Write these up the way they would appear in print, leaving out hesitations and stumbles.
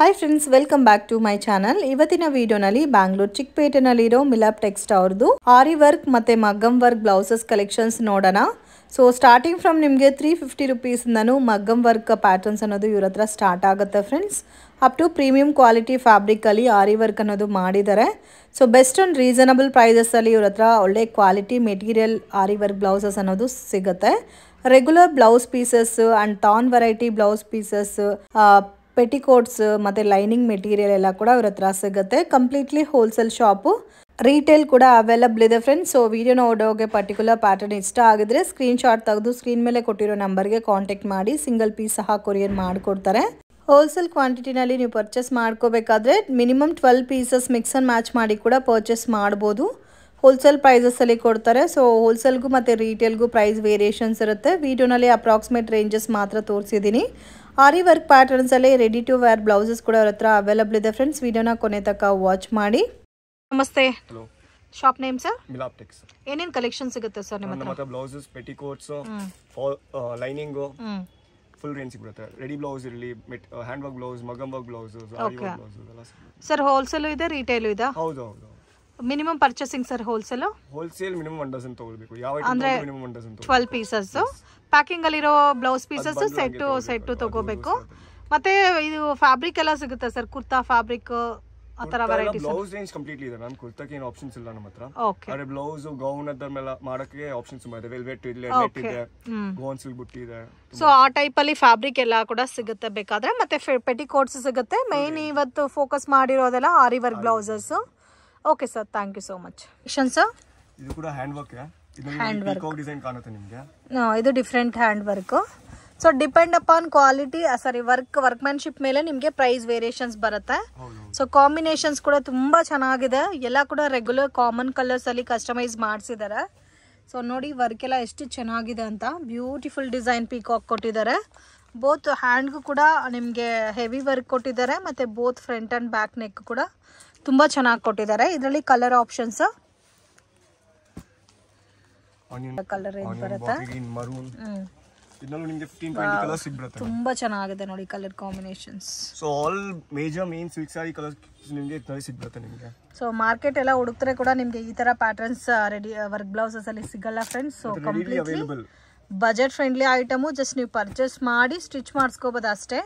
Hi friends, welcome back to my channel. ಇವತ್ತಿನ ವಿಡಿಯೋನಲ್ಲಿ Bangalore ಚಿಕ್ಕಪೇಟೆನಲ್ಲಿರೋ Milap text ಅವ್ರದ್ದು ಆರಿ ವರ್ಕ್ ಮತ್ತು ಮಗ್ಗಮ್ ವರ್ಕ್ ಬ್ಲೌಸಸ್ ಕಲೆಕ್ಷನ್ಸ್ ನೋಡೋಣ. ಸೊ ಸ್ಟಾರ್ಟಿಂಗ್ ಫ್ರಮ್ ನಿಮಗೆ 350 ರುಪೀಸಿಂದನೂ ಮಗ್ಗಮ್ ವರ್ಕ್ ಪ್ಯಾಟರ್ನ್ಸ್ ಅನ್ನೋದು ಇವ್ರ ಹತ್ರ ಸ್ಟಾರ್ಟ್ ಆಗುತ್ತೆ friends. Up to premium quality ಫ್ಯಾಬ್ರಿಕಲ್ಲಿ ಆರಿ ವರ್ಕ್ ಅನ್ನೋದು ಮಾಡಿದ್ದಾರೆ. ಸೊ ಬೆಸ್ಟ್ ಆ್ಯಂಡ್ ರೀಸನಬಲ್ ಪ್ರೈಸಸಲ್ಲಿ ಇವ್ರ ಹತ್ರ ಒಳ್ಳೆ quality material aari work blouses ಅನ್ನೋದು ಸಿಗುತ್ತೆ. Regular blouse pieces and ton variety blouse pieces, petticoats ಮತ್ತು ಲೈನಿಂಗ್ ಮೆಟೀರಿಯಲ್ ಎಲ್ಲ ಕೂಡ ಇವ್ರ ಹತ್ರ ಸಿಗುತ್ತೆ. ಕಂಪ್ಲೀಟ್ಲಿ ಹೋಲ್ಸೇಲ್ ಶಾಪು, ರೀಟೇಲ್ ಕೂಡ ಅವೈಲಬಲ್ ಇದೆ ಫ್ರೆಂಡ್ಸ್. ಸೊ ವಿಡಿಯೋ ನೋಡೋಗೆ ಪರ್ಟಿಕ್ಯುಲರ್ ಪ್ಯಾಟರ್ನ್ ಇಷ್ಟ ಆಗಿದ್ರೆ ಸ್ಕ್ರೀನ್ಶಾಟ್ ತೆಗೆದು ಸ್ಕ್ರೀನ್ ಮೇಲೆ ಕೊಟ್ಟಿರೋ ನಂಬರ್ಗೆ ಕಾಂಟ್ಯಾಕ್ಟ್ ಮಾಡಿ ಸಿಂಗಲ್ ಪೀಸ್ ಸಹ ಕೊರಿಯರ್ ಮಾಡಿಕೊಡ್ತಾರೆ. ಹೋಲ್ಸೇಲ್ ಕ್ವಾಂಟಿಟಿನಲ್ಲಿ ನೀವು ಪರ್ಚೇಸ್ ಮಾಡ್ಕೋಬೇಕಾದ್ರೆ minimum 12 pieces mix and match ಮಾಡಿ ಕೂಡ ಪರ್ಚೇಸ್ ಮಾಡ್ಬೋದು. ಹೋಲ್ಸೇಲ್ ಪ್ರೈಸಸಲ್ಲಿ ಕೊಡ್ತಾರೆ. ಸೊ ಹೋಲ್ಸೇಲ್ಗೂ ಮತ್ತು ರೀಟೇಲ್ಗೂ ಪ್ರೈಸ್ ವೇರಿಯೇಷನ್ಸ್ ಇರುತ್ತೆ. ವಿಡಿಯೋನಲ್ಲಿ ಅಪ್ರಾಕ್ಸಿಮೇಟ್ ರೇಂಜಸ್ ಮಾತ್ರ ತೋರಿಸಿದ್ದೀನಿ. ಆರಿ ವರ್ಕ್ ಪ್ಯಾಟರ್ನ್ಸಲ್ಲಿ ರೆಡಿ ಟು ವೇರ್ ಬ್ಲೌಸಸ್ ಕೂಡ ಅವ್ರ ಹತ್ರ ಅವೈಲಬಲ್ ಇದೆ ಫ್ರೆಂಡ್ಸ್. ವಿಡಿಯೋನ ಕೊನೆ ತನಕ ವಾಚ್ ಮಾಡಿ. ನಮಸ್ತೆ. Hello. Shop name sir? Milap Tex. ಏನೇನು ಕಲೆಕ್ಷನ್ ಸಿಗುತ್ತೆ ಸರ್ ನಿಮ್ಮ ಹತ್ರ? Blouses, petticoats, lining, full range ಸಿಗುತ್ತೆ. ರೆಡಿ ಬ್ಲೌಸ್ ಇರಲಿ, hand work blouse, maggam work blouse, aari work blouse ಎಲ್ಲ ಸಿಗುತ್ತೆ ಸರ್. ಹೋಲ್ಸೇಲ್ ಇದೆ, ರಿಟೇಲ್ ಇದೆ? ಹೌದು ಹೌದು. Minimum purchasing sir wholesale minimum 1 dozen ತಗೊಳ್ಬೇಕು. ಯಾವ item minimum 1 dozen 12 pieces. Packing ಅಲ್ಲಿರೋ ಬ್ಲೌಸ್ ಪೀಸಸ್ ಸೆಟ್ ತಗೋಬೇಕು. ಮತ್ತೆ ಇದು ಫ್ಯಾಬ್ರಿಕ್ ಎಲ್ಲ ಸಿಗುತ್ತೆ ಸರ್? ಕುರ್ತಾ ಫ್ಯಾಬ್ರಿಕ್ ಆ ತರ ವೆರೈಟೀಸ್? ಬ್ಲೌಸ್ ರೇಂಜ್ ಕಂಪ್ಲೀಟ್ಲಿ ಇದೆ ಮ್ಯಾಮ್. ಕುರ್ತಾಕ್ಕೆ ಏನು ಆಪ್ಷನ್ಸ್ ಇಲ್ಲ ನಮ್ಮ ಹತ್ರ. ಆದ್ರೆ ಬ್ಲೌಸ್, ಗೌನ್ ಅದರ ಮೇಲೆ ಮಾಡಕ್ಕೆ ಆಪ್ಷನ್ಸ್ ತುಂಬಾ ಇದೆ. ವೆಲ್ವೆಟ್ ಇದೆ, ನೆಟ್ ಇದೆ, ಗೋನ್ ಸಿಲ್ಕ್ ಬುಟ್ಟಿ ಇದೆ. ಸೊ ಆ ಟೈಪ್ ಅಲ್ಲಿ ಫ್ಯಾಬ್ರಿಕ್ ಎಲ್ಲ ಕೂಡ ಸಿಗುತ್ತೆ ಬೇಕಾದ್ರೆ. ಮತ್ತೆ ಪೆಟಿಕೋಟ್ಸ್ ಸಿಗುತ್ತೆ. ಮೇನ್ ಇವತ್ತು ಫೋಕಸ್ ಮಾಡಿರೋದೆಲ್ಲ aari work blouses. Okay sir, thank you so much. Sir ಇದು ಕೂಡ hand work. Hand work design ಕಾಣುತ್ತೆ ನಿಮಗೆ. ಇದು different hand work. So depend upon quality, workmanship ಮೇಲೆ ನಿಮಗೆ ಪ್ರೈಸ್ ವೇರಿಯೇಷನ್ಸ್ ಬರುತ್ತೆ. ಸೊ ಕಾಂಬಿನೇಷನ್ಸ್ ಕೂಡ ತುಂಬಾ ಚೆನ್ನಾಗಿದೆ. ಎಲ್ಲ ಕೂಡ ರೆಗ್ಯುಲರ್ ಕಾಮನ್ ಕಲರ್ಸ್ ಅಲ್ಲಿ ಕಸ್ಟಮೈಸ್ ಮಾಡಿಸಿದ್ದಾರೆ. ಸೊ ನೋಡಿ ವರ್ಕ್ ಎಲ್ಲ ಎಷ್ಟು ಚೆನ್ನಾಗಿದೆ ಅಂತ. ಬ್ಯೂಟಿಫುಲ್ ಡಿಸೈನ್ ಪೀಕಾಕ್ ಕೊಟ್ಟಿದ್ದಾರೆ. ಬೋತ್ ಹ್ಯಾಂಡ್ಗೂ ಕೂಡ ನಿಮಗೆ ಹೆವಿ ವರ್ಕ್ ಕೊಟ್ಟಿದ್ದಾರೆ. ಮತ್ತೆ both front and back neck ಕೂಡ ತುಂಬಾ ಚೆನ್ನಾಗಿ ಕೊಟ್ಟಿದ್ದಾರೆ. ಇದರಲ್ಲಿ ಕಲರ್ ಆಪ್ಷನ್ಸ್ ಕಲರ್ ರೇಂಜ್ ಬರುತ್ತೆ. ಇದರಲ್ಲೂ ನಿಮಗೆ 15-20 ಕಲರ್ಸ್ ಸಿಗುತ್ತೆ. ತುಂಬಾ ಚೆನ್ನಾಗಿದೆ ನೋಡಿ colour combinations. So all major main silk sari colours ನಿಮಗೆ ಇದರಲ್ಲಿ ಸಿಗುತ್ತೆ ನಿಮಗೆ. ಸೊ ಮಾರ್ಕೆಟ್ ಎಲ್ಲ ಹುಡುಕ್ತಾರೆ ಕೂಡ ನಿಮಗೆ ಈ ತರ ಪ್ಯಾಟರ್ನ್ಸ್ ರೆಡಿ ವರ್ಕ್ ಬ್ಲೌಸಸ್ ಅಲ್ಲಿ ಸಿಗಲ್ಲ friends. So completely budget friendly item. Just ನೀವು ಪರ್ಚೇಸ್ ಮಾಡಿ ಸ್ಟಿಚ್ ಮಾಡಿಸ್ಕೋಬೋದು ಅಷ್ಟೇ.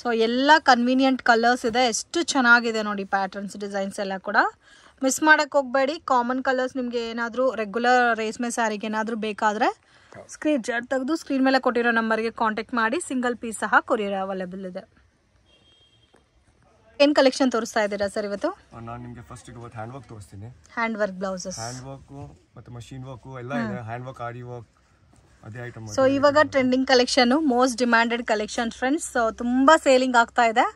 ಸೊ ಎಲ್ಲ ಕನ್ವೀನಿಯಂಟ್ ಕಲರ್ಸ್ ಇದೆ. ಎಷ್ಟು ಚೆನ್ನಾಗಿದೆ ನೋಡಿ ಪ್ಯಾಟರ್ನ್ಸ್, ಡಿಸೈನ್ಸ್ ಎಲ್ಲ ಕೂಡ. ಮಿಸ್ ಮಾಡಕ್ಕೆ ಹೋಗಬೇಡಿ. ಕಾಮನ್ ಕಲರ್ಸ್ ನಿಮಗೆ ಏನಾದರೂ ರೆಗ್ಯುಲರ್ ರೇಷ್ಮೆ ಸ್ಯಾರಿಗೆ ಏನಾದರೂ ಬೇಕಾದರೆ ಸ್ಕ್ರೀನ್ ಶಾಟ್ ತೆಗೆದು ಸ್ಕ್ರೀನ್ ಮೇಲೆ ಕೊಟ್ಟಿರೋ ನಂಬರ್ಗೆ ಕಾಂಟ್ಯಾಕ್ಟ್ ಮಾಡಿ. ಸಿಂಗಲ್ ಪೀಸ್ ಸಹ ಕೊರಿಯರ್ ಅವೈಲೇಬಲ್ ಇದೆ. ಏನು ಕಲೆಕ್ಷನ್ ತೋರಿಸ್ತಾ ಇದ್ದೀರಾ ಸರ್ ಇವತ್ತು? ನಾನು ನಿಮಗೆ ಫಸ್ಟ್ ಇವತ್ತು ಹ್ಯಾಂಡ್ ವರ್ಕ್ ತೋರಿಸ್ತೀನಿ. Hand work blouses, hand work ಮತ್ತು ಮಷೀನ್ ವರ್ಕ್ ಎಲ್ಲ ಇದೆ. ಹ್ಯಾಂಡ್ ವರ್ಕ್, ಆರಿ ವರ್ಕ್, ಅದೇ ಐಟಮ್. ಸೊ ಇವಾಗ trending collection, most demanded collection friends. So ತುಂಬ ಸೇಲಿಂಗ್ ಆಗ್ತಾ ಇದೆ.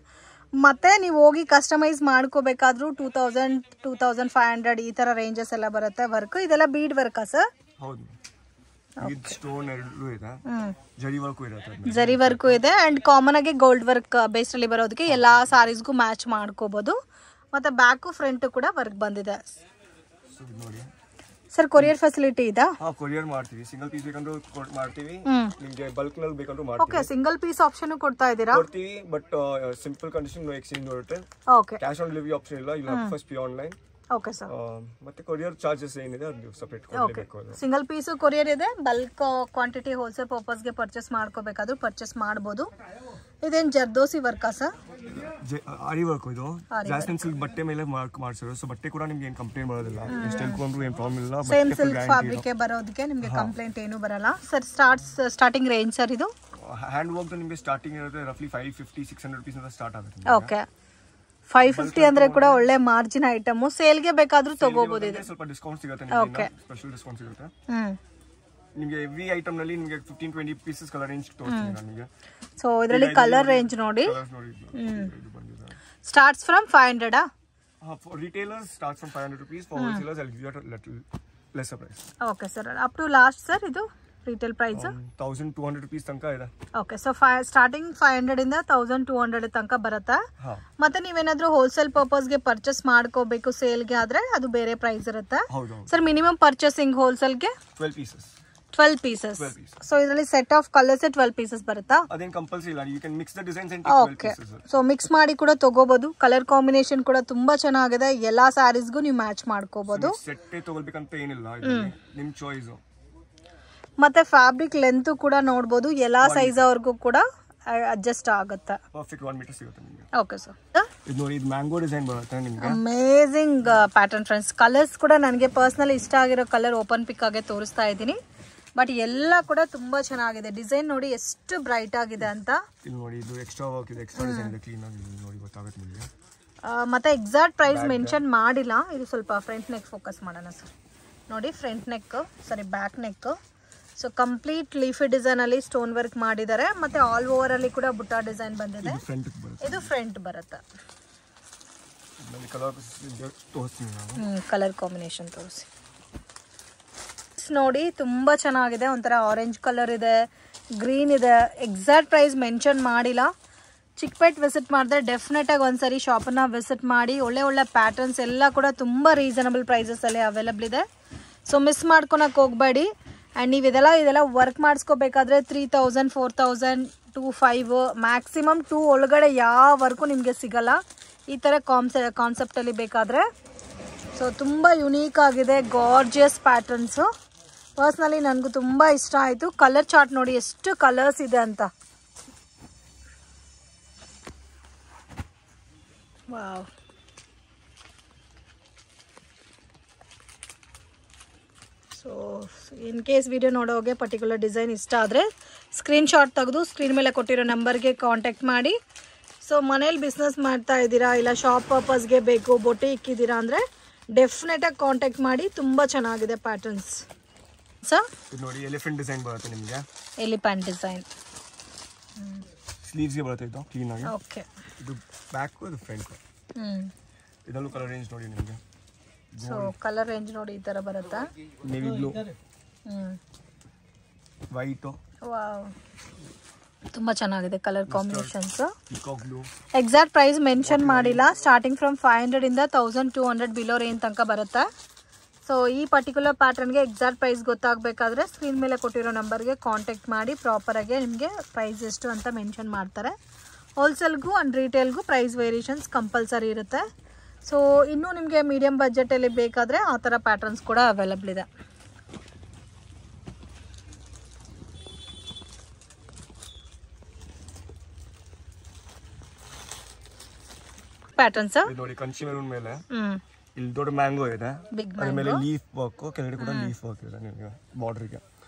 ಮತ್ತೆ ನೀವು ಹೋಗಿ ಕಸ್ಟಮೈಸ್ ಮಾಡ್ಕೋಬೇಕಾದ್ರೂ 2000, 2500 ಈ ತರ ರೇಂಜಸ್ ಎಲ್ಲ ಬರುತ್ತೆ. ವರ್ಕ್ ಇದೆಲ್ಲ ಬೀಡ್ ವರ್ಕಾ ಸರ್? ಹೌದು. ಸ್ಟೋನ್ ಎರಡು ಇದೆ, ಜರಿ ವರ್ಕು ಇರುತ್ತೆ. ಜರಿ ವರ್ಕು ಇದೆ ಅಂಡ್ ಕಾಮನ್ ಆಗಿ ಗೋಲ್ಡ್ ವರ್ಕ್ ಬೇಸ್ ಅಲ್ಲಿ ಬರೋದಕ್ಕೆ ಎಲ್ಲಾ ಸಾರೀಸ್ಗೂ ಮ್ಯಾಚ್ ಮಾಡ್ಕೋಬಹುದು. ಮತ್ತೆ ಬ್ಯಾಕ್ ಫ್ರಂಟ್ ಕೂಡ ವರ್ಕ್ ಬಂದಿದೆ. ಸರ್ ಕೊರಿಯರ್ ಫೆಸಿಲಿಟಿ ಇದಾ? ಕೊರಿಯರ್ ಮಾಡ್ತೀವಿ. ಸಿಂಗಲ್ ಪೀಸ್ ಬೇಕಂದ್ರೂ ಮಾಡ್ತೀವಿ. ನಿಮಗೆ ಬಲ್ಕ್ ನಲ್ಲಿ ಬೇಕಂದ್ರೂ ಮಾಡ್ತೀವಿ. ಓಕೆ, ಸಿಂಗಲ್ ಪೀಸ್ ಆಪ್ಷನ್ ಕೊಡ್ತಾ ಇದ್ದೀರಾ? ಕೊಡ್ತೀವಿ, but simple condition, no exchange ಇರುತ್ತೆ. Okay, cash on delivery option ಇಲ್ಲ. ಇಲ್ಲ first pay online. Okay sir. ಮತ್ತೆ ಕೊರಿಯರ್ ಚಾರ್ಜಸ್ ಏನಿದೆ ಅದು ಸೆಪರೇಟ್ ಕೊಡಬೇಕು. ಸಿಂಗಲ್ ಪೀಸ್ ಕೊರಿಯರ್ ಇದೆ. ಬಲ್ಕ್ ಕ್ವಾಂಟಿಟಿ ಹೋಲ್ಸೇಲ್ ಪರ್ಪಸ್ ಗೆ ಪರ್ಚೇಸ್ ಮಾಡ್ಕೋಬೇಕಾದ್ರೂ ಪರ್ಚೇಸ್ ಮಾಡಬಹುದು. ಇದೇನ್ ಜರ್ದೋಸಿ ವರ್ಕಾ ಸರ್? ಆರಿ ವರ್ಕ್. ಇದು ಜಾಸ್ಮಿನ್ ಸಿಲ್ಕ್ ಬಟ್ಟೆ ಮೇಲೆ ಮಾಡ್ಸಿರೋದು. ಸೊ ಬಟ್ಟೆ ಕೂಡ ನಿಮ್ಗೆ ಏನು ಕಂಪ್ಲೇಂಟ್ ಬರೋದಿಲ್ಲ. ಎಷ್ಟು ಹೇಳ್ಕೊಂಡ್ರು ಏನು ಪ್ರಾಬ್ಲಮ್ ಇಲ್ಲ. ಸೇಮ್ ಸಿಲ್ಕ್ ಫ್ಯಾಬ್ರಿಕ್ ಬರೋದಕ್ಕೆ ನಿಮಗೆ ಕಂಪ್ಲೇಂಟ್ ಏನು ಬರಲ್ಲ ಸರ್. ಸ್ಟಾರ್ಟಿಂಗ್ ರೇಂಜ್ ಸರ್ ಇದು? ಹ್ಯಾಂಡ್ ವರ್ಕ್ ನಿಮಗೆ ಸ್ಟಾರ್ಟಿಂಗ್ ಇರುತ್ತೆ ರಫ್ಲಿ 550-600 rupees ಅಂತ ಸ್ಟಾರ್ಟ್ ಆಗುತ್ತೆ. ಓಕೆ, 550 ಅಂದ್ರೆ ಕೂಡ ಒಳ್ಳೆ ಮಾರ್ಜಿನ್ ಐಟಮ್. ಸೇಲ್ಗೆ ಬೇಕಾದ್ರೂ ತಗೋಬಹುದು. ಇದು ಸ್ವಲ್ಪ ಡಿಸ್ಕೌಂಟ್ ಸಿಗುತ್ತೆ ನಿಮಗೆ. ಸ್ಪೆಷಲ್ ಡಿಸ್ಕೌಂಟ್ ಸಿಗುತ್ತೆ ನಿಮಗೆ. ಎವ್ರಿ ಐಟಮ್ ನಲ್ಲಿ ನಿಮಗೆ 15-20 ಪೀಸಸ್ ಕಲರ್ ರೇಂಜ್ ತೋರಿಸ್ತೀನಿ ನಾನು ನಿಮಗೆ. ಸೊ ಇದರಲ್ಲಿ ಕಲರ್ ರೇಂಜ್ ನೋಡಿ starts from 500. For retailers starts from 500 rupees. For wholesalers I'll give you a little lesser price. Okay sir. Up to last sir ಇದು ರಿಟೇಲ್ ಪ್ರೈಸ್ 1200 rupees ತನಕ ಇದೆ. Okay, so starting 500 ಇಂದ 1200 ತನಕ ಬರುತ್ತೆ. ಮತ್ತೆ ನೀವೇನಾದ್ರೂ ಹೋಲ್ಸೇಲ್ ಪರ್ಪಸ್ ಗೆ ಪರ್ಚೇಸ್ ಮಾಡ್ಕೋಬೇಕು ಸೇಲ್ ಗೆ ಆದ್ರೆ ಅದು ಬೇರೆ ಪ್ರೈಸ್ ಇರುತ್ತೆ ಸರ್. ಮಿನಿಮಮ್ ಪರ್ಚೇಸಿಂಗ್ ಹೋಲ್ಸೇಲ್ ಗೆ 12 pieces. 12 pieces. 12 pieces. So ಇದರಲ್ಲಿ ಸೆಟ್ ಆಫ್ ಕಲರ್ಸ್ 12 ಪೀಸಸ್ ಬರುತ್ತಾ? ಅದೇನು ಕಂಪಲ್ಸರಿ ಇಲ್ಲ, you can mix the designs and take 12 pieces. So mix ಮಾಡಿ ಕೂಡ ತಗೋಬಹುದು. ಕಲರ್ ಕಾಂಬಿನೇಷನ್ ಕೂಡ ತುಂಬಾ ಚೆನ್ನಾಗಿದೆ. ಎಲ್ಲಾ ಸ್ಯಾರೀಸ್ಗೂ ನೀವು ಮ್ಯಾಚ್ ಮಾಡ್ಕೋಬಹುದು. ಸೆಟ್ ತಗೊಳ್ಬೇಕಂತ ಏನಿಲ್ಲ, ನಿಮ್ ಚಾಯ್ಸ್. ಮತ್ತೆ ಫ್ಯಾಬ್ರಿಕ್ ಲೆಂತ್ ಕೂಡ ನೋಡಬಹುದು, ಎಲ್ಲಾ ಸೈಜ್ ಅವರಿಗೂ ಕೂಡ ಅಡ್ಜಸ್ಟ್ ಆಗುತ್ತೆ. ಪರ್ಫೆಕ್ಟ್ 1 ಮೀಟರ್ ಸಿಗುತ್ತೆ ನಿಮಗೆ. Okay sir. ಇದು ನೋಡಿ, ಇದು ಮ್ಯಾಂಗೋ ಡಿಸೈನ್ ಬರುತ್ತೆ ನಿಮಗೆ. Amazing pattern friends. ಕಲರ್ಸ್ ಕೂಡ ನನಗೆ ಪರ್ಸನಲಿ ಇಷ್ಟ ಆಗಿರೋ ಕಲರ್ ಓಪನ್ ಪಿಕ್ ಆಗಿ ತೋರಿಸ್ತಾ ಇದ್ದೀನಿ. ಬಟ್ ಎಲ್ಲ ಕೂಡ ತುಂಬಾ ಚೆನ್ನಾಗಿದೆ. ಡಿಸೈನ್ ನೋಡಿ ಎಷ್ಟು ಬ್ರೈಟ್ ಆಗಿದೆ ಅಂತ. ಇಲ್ಲಿ ನೋಡಿ, ಇದು ಎಕ್ಸ್ಟ್ರಾ ವರ್ಕ್ ಇದೆ, ಎಕ್ಸ್ಟ್ರಾ ಡಿಸೈನ್ ಇದೆ, ಕ್ಲೀನ್ ಆಗಿ ನೋಡಿ ಗೊತ್ತಾಗುತ್ತೆ ನಿಮಗೆ. ಮತ್ತೆ ಎಕ್ಸಾಕ್ಟ್ ಪ್ರೈಸ್ ಮೆನ್ಷನ್ ಮಾಡಿಲ್ಲ. ಇದು ಸ್ವಲ್ಪ ಫ್ರಂಟ್ ನೆಕ್ ಫೋಕಸ್ ಮಾಡೋಣ ಸರ್. ನೋಡಿ, front neck, sorry back neck. So complete leafy design ಅಲ್ಲಿ ಸ್ಟೋನ್ ವರ್ಕ್ ಮಾಡಿದ್ದಾರೆ. ಮತ್ತೆ ಆಲ್ ಓವರ್ ಅಲ್ಲಿ ಕೂಡ ಬುಟ್ಟ ಡಿಸೈನ್ ಬಂದಿದೆ. ಇದು ಫ್ರಂಟ್ ಬರುತ್ತೆ. ಕಲರ್ ಕಾಂಬಿನೇಷನ್ ತೋರಿಸಿ ನೋಡಿ, ತುಂಬಾ ಚೆನ್ನಾಗಿದೆ. ಒಂಥರ ಆರೆಂಜ್ ಕಲರ್ ಇದೆ, ಗ್ರೀನ್ ಇದೆ. ಎಕ್ಸಾಕ್ಟ್ ಪ್ರೈಸ್ ಮೆನ್ಷನ್ ಮಾಡಿಲ್ಲ. ಚಿಕ್ಕಪೇಟ್ ವಿಸಿಟ್ ಮಾಡಿದ್ರೆ ಡೆಫಿನೆಟ್ ಆಗಿ ಒಂದ್ಸರಿ ಶಾಪನ್ನ ವಿಸಿಟ್ ಮಾಡಿ. ಒಳ್ಳೆ ಒಳ್ಳೆ ಪ್ಯಾಟರ್ನ್ಸ್ ಎಲ್ಲ ಕೂಡ ತುಂಬಾ ರೀಸನಬಲ್ ಪ್ರೈಸಸ್ ಅಲ್ಲಿ ಅವೈಲಬಲ್ ಇದೆ. ಸೊ ಮಿಸ್ ಮಾಡ್ಕೊಳಕ್ ಹೋಗ್ಬೇಡಿ. ಆ್ಯಂಡ್ ನೀವು ಇದೆಲ್ಲ ವರ್ಕ್ ಮಾಡಿಸ್ಕೋಬೇಕಾದ್ರೆ 3000, 4000, 2500 ಮ್ಯಾಕ್ಸಿಮಮ್ 2 ಒಳಗಡೆ ಯಾವ ವರ್ಕು ನಿಮಗೆ ಸಿಗಲ್ಲ ಈ ಥರ ಕಾನ್ಸೆಪ್ಟಲ್ಲಿ ಬೇಕಾದರೆ. ಸೊ ತುಂಬ ಯುನೀಕ್ ಆಗಿದೆ, ಗಾರ್ಜಿಯಸ್ ಪ್ಯಾಟರ್ನ್ಸು. ಪರ್ಸ್ನಲಿ ನನಗೂ ತುಂಬ ಇಷ್ಟ ಆಯಿತು. ಕಲರ್ ಚಾರ್ಟ್ ನೋಡಿ ಎಷ್ಟು ಕಲರ್ಸ್ ಇದೆ ಅಂತ. Wow. So in case video ನೋಡೋಗೆ ಪರ್ಟಿಕ್ಯುಲರ್ ಡಿಸೈನ್ ಇಷ್ಟ ಆದರೆ ಸ್ಕ್ರೀನ್ಶಾಟ್ ತೆಗೆದು ಸ್ಕ್ರೀನ್ ಮೇಲೆ ಕೊಟ್ಟಿರೋ ನಂಬರ್ಗೆ ಕಾಂಟ್ಯಾಕ್ಟ್ ಮಾಡಿ. ಸೊ ಮನೇಲಿ ಬಿಸ್ನೆಸ್ ಮಾಡ್ತಾ ಇದ್ದೀರಾ, ಇಲ್ಲ ಶಾಪ್ ಪರ್ಪಸ್ಗೆ ಬೇಕು, ಬೊಟಿಕ್ ಇದ್ದೀರಾ ಅಂದರೆ ಡೆಫಿನೆಟಾಗಿ ಕಾಂಟ್ಯಾಕ್ಟ್ ಮಾಡಿ. ತುಂಬ ಚೆನ್ನಾಗಿದೆ ಪ್ಯಾಟರ್ನ್ಸ್. ಸರ್ ನೋಡಿ, ಎಲಿಫೆಂಟ್ ಡಿಸೈನ್ ಬರುತ್ತೆ ನಿಮಗೆ. ಎಲಿಫೆಂಟ್ ಡಿಸೈನ್ ಸ್ಲೀವ್ಸ್ಗೆ ಬರುತ್ತೆ ಇದು ಕ್ಲೀನ್ ಆಗಿ. ಓಕೆ. ಇದು ಬ್ಯಾಕ್, ಇದು ಫ್ರಂಟ್. ಇದರಲ್ಲೂ ಕಲರ್ ರೇಂಜ್ ನೋಡಿ ನಿಮಗೆ. ಸೊ ಕಲರ್ ರೇಂಜ್ ನೋಡಿ ಈ ತರ ಬರುತ್ತಾ? Navy blue, white. ವಾವ್, ತುಂಬಾ ಚೆನ್ನಾಗಿದೆ colour combinations. Peacock blue. Exact price mention ಮಾಡಿಲ್ಲ. ಸ್ಟಾರ್ಟಿಂಗ್ ಫ್ರಮ್ 500 ಇಂದ 1200 ಬಿಲೋ ರೇಂಜ್ ತನಕ ಬರುತ್ತೆ. ಸೊ ಈ ಪರ್ಟಿಕ್ಯುಲರ್ ಪ್ಯಾಟರ್ನ್ಗೆ ಎಕ್ಸಾಕ್ಟ್ ಪ್ರೈಸ್ ಗೊತ್ತಾಗಬೇಕಾದ್ರೆ ಸ್ಕ್ರೀನ್ ಮೇಲೆ ಕೊಟ್ಟಿರೋ ನಂಬರ್ಗೆ ಕಾಂಟ್ಯಾಕ್ಟ್ ಮಾಡಿ. ಪ್ರಾಪರಾಗಿ ನಿಮಗೆ ಪ್ರೈಸ್ ಎಷ್ಟು ಅಂತ ಮೆನ್ಷನ್ ಮಾಡ್ತಾರೆ. ಹೋಲ್ಸೇಲ್ಗೂ ಆ್ಯಂಡ್ ರಿಟೇಲ್ಗೂ ಪ್ರೈಸ್ ವೇರಿಯೇಷನ್ಸ್ ಕಂಪಲ್ಸರಿ ಇರುತ್ತೆ. ಸೊ ಇನ್ನೂ ನಿಮಗೆ ಮೀಡಿಯಮ್ ಬಜೆಟಲ್ಲಿ ಬೇಕಾದರೆ ಆ ಥರ ಪ್ಯಾಟರ್ನ್ಸ್ ಕೂಡ ಅವೈಲಬಲ್ ಇದೆ. ಪ್ಯಾಟರ್ನ್ಸ್ ನೋಡಿ, ಕಂಚಿ ಮೆರೂನ್ ಮೇಲೆ ಇಲ್ಲಿ ದೊಡ್ಡ ಮ್ಯಾಂಗೋ ಇದೆ, ಅದ್ರ ಮೇಲೆ ಲೀಫ್ ವರ್ಕ್, ಕೆಳಗಡೆ ಕೂಡ ಲೀಫ್ ವರ್ಕ್ ಇದೆ ನಿಮಗೆ ಬಾರ್ಡರ್ಗೆ.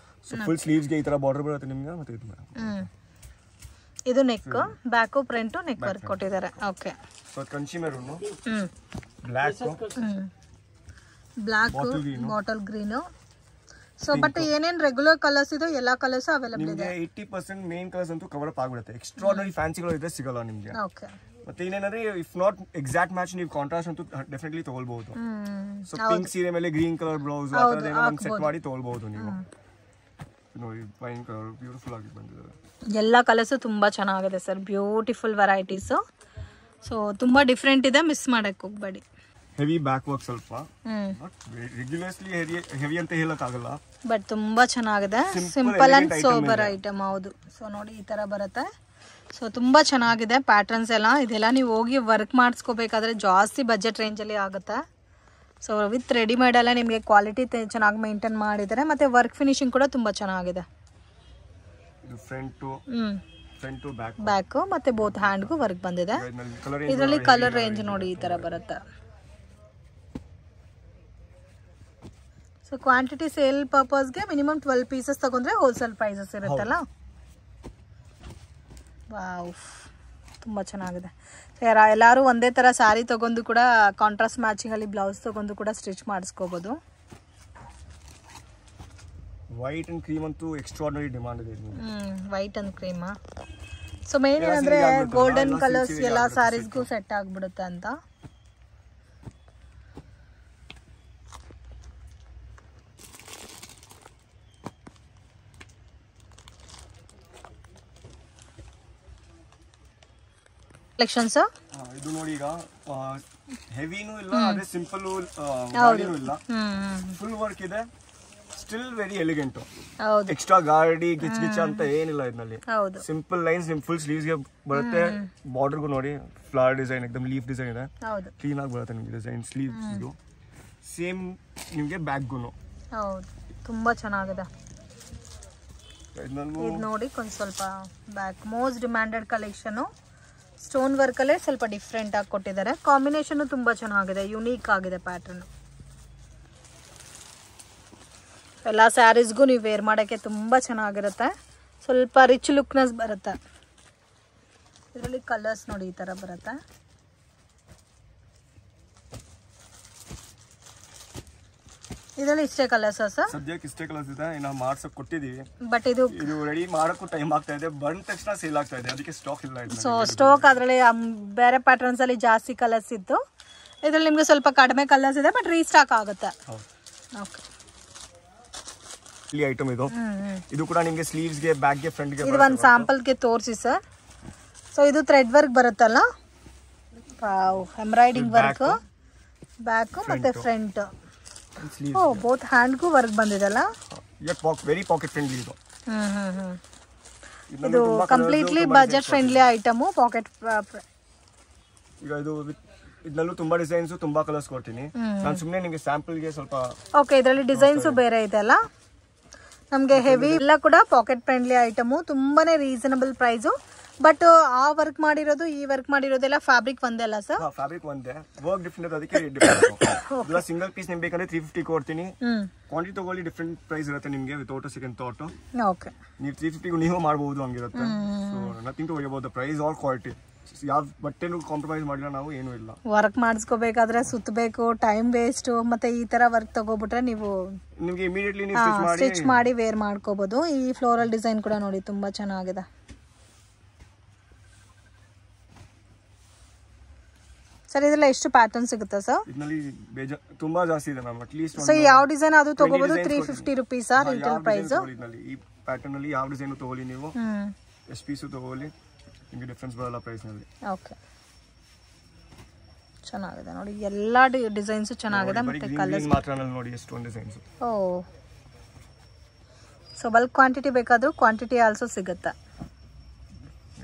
ಸೊ ಫುಲ್ ಸ್ಲೀವ್ಸ್ಗೆ ಈ ತರ ಬಾರ್ಡರ್ ಬರುತ್ತೆ ನಿಮಗೆ. ಮತ್ತೆ ಇದು neck, back front neck work ಕೊಟ್ಟಿದ್ದಾರೆ. Okay. So Kanchi maroon, black, bottle green. So but ಏನೇನ್ ರೆಗ್ಯುಲರ್ ಕಲರ್ಸ್ ಇದೆ ಎಲ್ಲ ಕಲರ್ಸ್ ಅವೈಲಬಲ್ ಇದೆ. 80% ಮೇನ್ ಕಲರ್ಸ್ ಅಂತೂ ಕವರ್ ಅಪ್ ಆಗಿಬಿಡುತ್ತೆ. ಎಕ್ಸ್ಟ್ರಾರ್ಡಿನರಿ ಫ್ಯಾನ್ಸಿಗಳು ಇದ್ರೆ ಸಿಗಲ್ಲ ನಿಮಗೆ. ಓಕೆ. ಮತ್ತೆ ಇನ್ನೇನಂದ್ರೆ ಇಫ್ ನಾಟ್ ಎಕ್ಸಾಕ್ಟ್ ಮ್ಯಾಚ್ ನೀವು ಕಾಂಟ್ರಾಸ್ಟ್ ಅಂತೂ ಡೆಫಿನೆಟ್ಲಿ ತಗೊಳ್ಬಹುದು. ಸೊ ಪಿಂಕ್ ಸೀರೆ ಮೇಲೆ ಗ್ರೀನ್ ಕಲರ್ ಬ್ಲೌಸ್ ಆ ಥರದ್ದು ಏನೋ ಒಂದು ಸೆಟ್ ಮಾಡಿ ತಗೊಳ್ಬಹುದು ನೀವು. ನೋಡಿ, ವೈನ್ ಕಲರ್ ಬ್ಯೂಟಿಫುಲ್ ಆಗಿ ಬಂದಿದೆ. ಎಲ್ಲ ಕಲರ್ಸ್ ತುಂಬಾ ಚೆನ್ನಾಗಿದೆ ಸರ್, ಬ್ಯೂಟಿಫುಲ್ ವೆರೈಟೀಸ್. ಸೊ ತುಂಬಾ ಡಿಫ್ರೆಂಟ್ ಇದೆ, ಮಿಸ್ ಮಾಡಕ್ ಹೋಗ್ಬೇಡಿ. ಹೆವಿ ಬ್ಯಾಕ್ ವರ್ಕ್, ಸ್ವಲ್ಪ ರೆಗ್ಯುಲರ್ಲಿ ಹೆವಿ ಅಂತ ಹೇಳಕ್ಕಾಗಲ್ಲ, ಬಟ್ ತುಂಬಾ ಚೆನ್ನಾಗಿದೆ. Simple and sober item. ಹೌದು. ಸೊ ನೋಡಿ ಈ ತರ ಬರುತ್ತೆ. ಸೊ ತುಂಬಾ ಚೆನ್ನಾಗಿದೆ ಪ್ಯಾಟರ್ನ್ಸ್ ಎಲ್ಲ. ಇದೆಲ್ಲ ನೀವು ಹೋಗಿ ವರ್ಕ್ ಮಾಡಿಸ್ಕೋಬೇಕಾದ್ರೆ ಜಾಸ್ತಿ ಬಜೆಟ್ ರೇಂಜಲ್ಲಿ ಆಗುತ್ತೆ. ಸೊ ವಿತ್ ರೆಡಿಮೇಡ್ ಎಲ್ಲ ನಿಮಗೆ ಕ್ವಾಲಿಟಿ ಚೆನ್ನಾಗಿ ಮೇಂಟೈನ್ ಮಾಡಿದ್ದಾರೆ. ಮತ್ತೆ ವರ್ಕ್ ಫಿನಿಶಿಂಗ್ ಕೂಡ ತುಂಬಾ ಚೆನ್ನಾಗಿದೆ. ಬ್ಯಾಕ್ ಮತ್ತೆ ಬೋತ್ ಹ್ಯಾಂಡ್ಗೂ ವರ್ಕ್ ಬಂದಿದೆ. ಇದರಲ್ಲಿ ಕಲರ್ ರೇಂಜ್ ನೋಡಿ ಈ ತರ ಬರುತ್ತೆ. ಸೊ ಕ್ವಾಂಟಿಟಿ ಸೇಲ್ ಪರ್ಪಸ್ಗೆ ಮಿನಿಮಮ್ 12 ಪೀಸಸ್ ತಗೊಂಡ್ರೆ ಹೋಲ್ಸೇಲ್ ಪ್ರೈಸಸ್ ಇರುತ್ತಲ್ಲ. ವಾವ್, ತುಂಬ ಚೆನ್ನಾಗಿದೆ. ಎಲ್ಲರೂ ಒಂದೇ ಥರ ಸ್ಯಾರಿ ತೊಗೊಂಡು ಕೂಡ ಕಾಂಟ್ರಾಸ್ಟ್ ಮ್ಯಾಚಿಂಗಲ್ಲಿ ಬ್ಲೌಸ್ ತೊಗೊಂಡು ಕೂಡ ಸ್ಟಿಚ್ ಮಾಡಿಸ್ಕೋಬೋದು. ವೈಟ್ ಅಂಡ್ ಕ್ರೀಮ್ ಅಂತೂ ಎಕ್ಸ್ಟ್ರಾರ್ಡಿನರಿ ಡಿಮಾಂಡ್ ಇದೆ. ವೈಟ್ ಅಂಡ್ ಕ್ರೀಮಾ? ಸೊ ಮೇನ್ ಏನಂದರೆ ಗೋಲ್ಡನ್ ಕಲರ್ಸ್ ಎಲ್ಲ ಸ್ಯಾರೀಸ್ಗೂ ಸೆಟ್ ಆಗಿಬಿಡುತ್ತೆ ಅಂತ. ಕಲೆಕ್ಷನ್ಸ್ ಇದು ನೋಡಿ, ಈಗ ಹೆವಿನೂ ಇಲ್ಲ, ಅದೇ ಸಿಂಪಲ್ ಬಾಡಿನೂ ಇಲ್ಲ, ಫುಲ್ ವರ್ಕ್ ಇದೆ. Still very elegant. ಹೌದು, ಎಕ್ಸ್ಟ್ರಾ ಗಾಡಿ ಗಿಚ್ ಅಂತ ಏನಿಲ್ಲ ಇದರಲ್ಲಿ. ಹೌದು, ಸಿಂಪಲ್ ಲೈನ್ಸ್ ನಿಮ್ ಫುಲ್ ಸ್ಲೀವ್ಸ್ ಗೆ ಬರುತ್ತೆ. ಬಾರ್ಡರ್ಗೂ ನೋಡಿ ಫ್ಲವರ್ ಡಿಸೈನ್, एकदम ಲೀಫ್ ಡಿಸೈನ್ ಇದೆ. ಹೌದು, ಕ್ಲೀನ್ ಆಗಿ ಬರುತ್ತೆ ನಿಮ್ಗೆ ಡಿಸೈನ್ ಸ್ಲೀವ್ಸ್. ಇದು ಸೇಮ್ ನಿಮ್ಗೆ ಬ್ಯಾಕ್ಗೂ. ಹೌದು, ತುಂಬಾ ಚೆನ್ನಾಗಿದೆ. ಇದನ್ನು ಇದು ನೋಡಿ ಒಂದು ಸ್ವಲ್ಪ back most demanded collection. Stone work ಅಲ್ಲೇ ಸ್ವಲ್ಪ ಡಿಫ್ರೆಂಟ್ ಆಗಿ ಕೊಟ್ಟಿದ್ದಾರೆ. ಕಾಂಬಿನೇಷನ್ ತುಂಬಾ ಚೆನ್ನಾಗಿದೆ, ಯುನೀಕ್ ಆಗಿದೆ ಪ್ಯಾಟರ್ನ್. ಎಲ್ಲ ಸ್ಯಾರೀಸ್ಗೂ ನೀವು ವೇರ್ ಮಾಡೋಕ್ಕೆ ತುಂಬ ಚೆನ್ನಾಗಿರುತ್ತೆ. ಸ್ವಲ್ಪ ರಿಚ್ ಲುಕ್ನೆಸ್ ಬರುತ್ತೆ. ಇದರಲ್ಲಿ ಕಲರ್ಸ್ ನೋಡಿ ಈ ಥರ ಬರುತ್ತೆ. ಇದರಲ್ಲಿ ಇಷ್ಟೇ ಕಲರ್ಸ್ ಸರ್? ಸದ್ಯಕ್ಕೆ ಇಷ್ಟೇ ಕಲರ್ಸ್ ಇದೆ. ಇನ್ನು ಮಾಡ್ಸಕ್ ಕೊಟ್ಟಿದೀವಿ, ಬಟ್ ಇದು ರೆಡಿ ಮಾಡಕ್ಕೂ ಟೈಮ್ ಆಗ್ತಾ ಇದೆ. ಬಂದ ತಕ್ಷಣ ಸೇಲ್ ಆಗ್ತಾ ಇದೆ, ಅದಕ್ಕೆ ಸ್ಟಾಕ್ ಇಲ್ಲ. ಸೊ ಸ್ಟಾಕ್ ಅದರಲ್ಲಿ ಬೇರೆ ಪ್ಯಾಟರ್ನ್ಸ್ ಅಲ್ಲಿ ಜಾಸ್ತಿ ಕಲರ್ಸ್ ಇತ್ತು. ಇದರಲ್ಲಿ ನಿಮಗೆ ಸ್ವಲ್ಪ ಕಡಿಮೆ ಕಲರ್ಸ್ ಇದೆ, ಬಟ್ ರೀಸ್ಟಾಕ್ ಆಗುತ್ತೆ. ಓಕೆ, ಇಲ್ಲಿ ಐಟಮ್ ಇದು ಕೂಡ ನಿಮಗೆ ಸ್ಲೀವ್ಸ್ ಗೆ ಬ್ಯಾಕ್ ಗೆ ಫ್ರಂಟ್ ಗೆ. ಇದು ಒಂದು ಸ್ಯಾಂಪಲ್ ಗೆ ತೋರಿಸಿ ಸರ್. ಸೊ ಇದು ಥ್ರೆಡ್ ವರ್ಕ್ ಬರುತ್ತಲ್ಲ, ವಾವ್, ಎಂಬ್ರಾಯ್ಡಿಂಗ್ ವರ್ಕ್ ಬ್ಯಾಕ್ ಮತ್ತೆ ಫ್ರಂಟ್. ಓ, ಬೋತ್ ಹ್ಯಾಂಡ್ಗೂ ವರ್ಕ್ ಬಂದಿದೆಲ್ಲ. ವೆರಿ ಪಾಕೆಟ್ ಫ್ರೆಂಡ್ಲಿ ಇದು. ಇದು completely budget friendly item. Pocket ಈಗ ಇದರಲ್ಲೂ ತುಂಬಾ ಡಿಸೈನ್ಸ್, ತುಂಬಾ ಕಲರ್ಸ್ ಕೊಡ್ತೀನಿ. ನಾನು ಸುಮ್ಮನೆ ನಿಮಗೆ ಸ್ಯಾಂಪಲ್ ಗೆ ಸ್ವಲ್ಪ. ಓಕೆ, ಇದರಲ್ಲಿ ಡಿಸೈನ್ಸ್ ಬೇರೆ ಇದೆ ಅಲ್ಲ. ನಮಗೆ ಹೆವಿ ಎಲ್ಲ ಕೂಡ ಪಾಕೆಟ್ ಫ್ರೆಂಡ್ಲಿ ಐಟಮು, ತುಂಬಾನೇ ರೀಸನಬಲ್ ಪ್ರೈಸು. ಬಟ್ ಆ ವರ್ಕ್ ಮಾಡಿರೋದು ಈ ವರ್ಕ್ ಮಾಡಿರೋದೆಲ್ಲ ಫ್ಯಾಬ್ರಿಕ್ ಒಂದೇ ಅಲ್ಲ ಸರ್? ಫ್ಯಾಬ್ರಿಕ್ ಒಂದೇ, ವರ್ಕ್ ಡಿಫ್ರೆಂಟ್. ಅದಕ್ಕೆ ಡಿಫ್ರೆಂಟ್. ಸಿಂಗಲ್ ಪೀಸ್ ನಿಮ್ಗೆ ಬೇಕಂದ್ರೆ 350 ಕೊಡ್ತೀನಿ. ಕ್ವಾಂಟಿಟಿ ತಗೊಳ್ಳಿ, ಡಿಫ್ರೆಂಟ್ ಪ್ರೈಸ್ ಇರುತ್ತೆ ನಿಮಗೆ ವಿತೌಟ್ ಸೆಕೆಂಡ್ ಥಾಟ್. ಓಕೆ, ನೀವು 350 ನೀವು ಮಾಡಬಹುದು, ಹಂಗಿರುತ್ತೆ. So nothing to worry about the price or quality. ಯಾವ ಬಟ್ಟೆನೂ ಕಾಂಪ್ರಮೈಸ್ ಮಾಡಿಲ್ಲ ನಾವು, ಏನೂ ಇಲ್ಲ. ವರ್ಕ್ ಮಾಡಿಸ್ಕೋಬೇಕಾದ್ರೆ ಸುತ್ತಬೇಕು, ಟೈಮ್ ವೇಸ್ಟ್. ಮತ್ತೆ ಈ ತರ ವರ್ಕ್ ತಗೋಬಿಟ್ರೆ ನೀವು ನಿಮಗೆ ಇಮಿಡಿಯೇಟ್ಲಿ ನೀವು ಸ್ಟಿಚ್ ಮಾಡಿ ವೇರ್ ಮಾಡ್ಕೋಬಹುದು. ಈ ಫ್ಲೋರಲ್ ಡಿಸೈನ್ ಕೂಡ ನೋಡಿ ತುಂಬಾ ಚೆನ್ನಾಗಿದೆ. ಸರ್ ಇದೆಲ್ಲ ಎಷ್ಟು ಪ್ಯಾಟರ್ನ್ ಸಿಗುತ್ತೆ ಸರ್? ಇದರಲ್ಲಿ ತುಂಬಾ ಜಾಸ್ತಿ ಇದೆ ಮ್ಯಾಮ್. ಅಟ್ಲೀಸ್ಟ್ ಸೊ ಯಾವ ಡಿಸೈನ್ ಅದು ತಗೋಬಹುದು? 350 ರುಪೀಸ್ ರಿಟೇಲ್ ಪ್ರೈಸ್. ಈ ಪ್ಯಾಟರ್ನ್ ಅಲ್ಲಿ ಯಾವ ಡಿಸೈನ್ ತಗೊಳ್ಳಿ ನೀವು, ಎಷ್ಟು ಪೀಸ್ ತಗೊಳ್ಳಿ, ನಿಮಗೆ ಡಿಫರೆನ್ಸ್ ಬರಲ್ಲ ಪ್ರೈಸ್ ನಲ್ಲಿ. ಓಕೆ, ಚೆನ್ನಾಗಿದೆ ನೋಡಿ, ಎಲ್ಲಾ ಡಿಸೈನ್ಸ್ ಚೆನ್ನಾಗಿದೆ. ಮತ್ತೆ ಕಲರ್ಸ್ ಮಾತ್ರ ನೋಡಿ ಎಷ್ಟೊಂದು ಡಿಸೈನ್ಸ್. ಓ, ಸೊ ಬಲ್ಕ್ ಕ್ವಾಂಟಿಟಿ ಬೇಕಾದ್ರೂ ಕ್ವಾಂಟಿಟಿ ಆಲ್ಸೋ ಸಿಗುತ್ತೆ.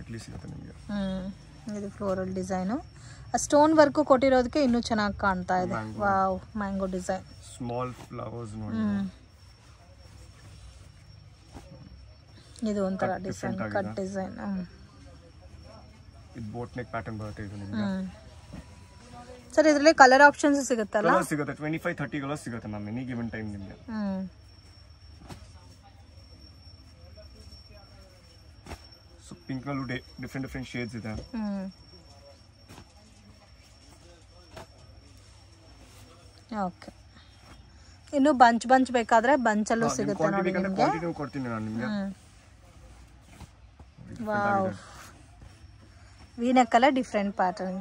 ಅಟ್ಲೀಸ್ಟ್ ಸಿಗುತ್ತೆ ನಿಮಗೆ. ಇದು ಫ್ಲೋರಲ್ ಡಿಸೈನು, ಸ್ಟೋನ್ ವರ್ಕ್ ಕೊಟ್ಟಿರೋದಕ್ಕೆ ಇನ್ನೂ ಚೆನ್ನಾಗಿ ಕಾಣ್ತಾ ಇದೆ. Wow, mango design, small flowers ನೋಡಿ. ಇದು ಒಂಥರ ಡಿಸೈನ್, ಕಟ್ ಡಿಸೈನ್. ಇದು ಬೋಟ್ ನೆಕ್ ಪ್ಯಾಟರ್ನ್ ಬರುತ್ತೆ ಇದು ನಿಮಗೆ. ಸರ್ ಇದರಲ್ಲಿ ಕಲರ್ ಆಪ್ಷನ್ಸ್ ಸಿಗುತ್ತಲ್ಲ? ಕಲರ್ ಸಿಗುತ್ತೆ, 25-30 ಕಲರ್ಸ್ ಸಿಗುತ್ತೆ ಮ್ಯಾಮ್ ಎನಿ ಗಿವನ್ ಟೈಮ್ ನಿಮಗೆ. ಸೊ ಪಿಂಕ್ ನಲ್ಲೂ ಡಿಫರೆಂಟ್ ಶೇಡ್ಸ್ ಇದೆ. ಓಕೆ, ಇನ್ನು ಬಂಚ್ ಬೇಕಾದ್ರೆ ಬಂಚಲ್ಲೂ ಸಿಗುತ್ತೆ ನೋಡಿ ನಿಮಗೆ. ಕ್ವಾಂಟಿಟಿ ಕೊಡ್ತೀನಿ ನಾನು ನಿಮಗೆ. ವಾವ್, ವೀನೆಕ್ ಅಲ್ಲ ಡಿಫ್ರೆಂಟ್ ಪ್ಯಾಟರ್ನ್.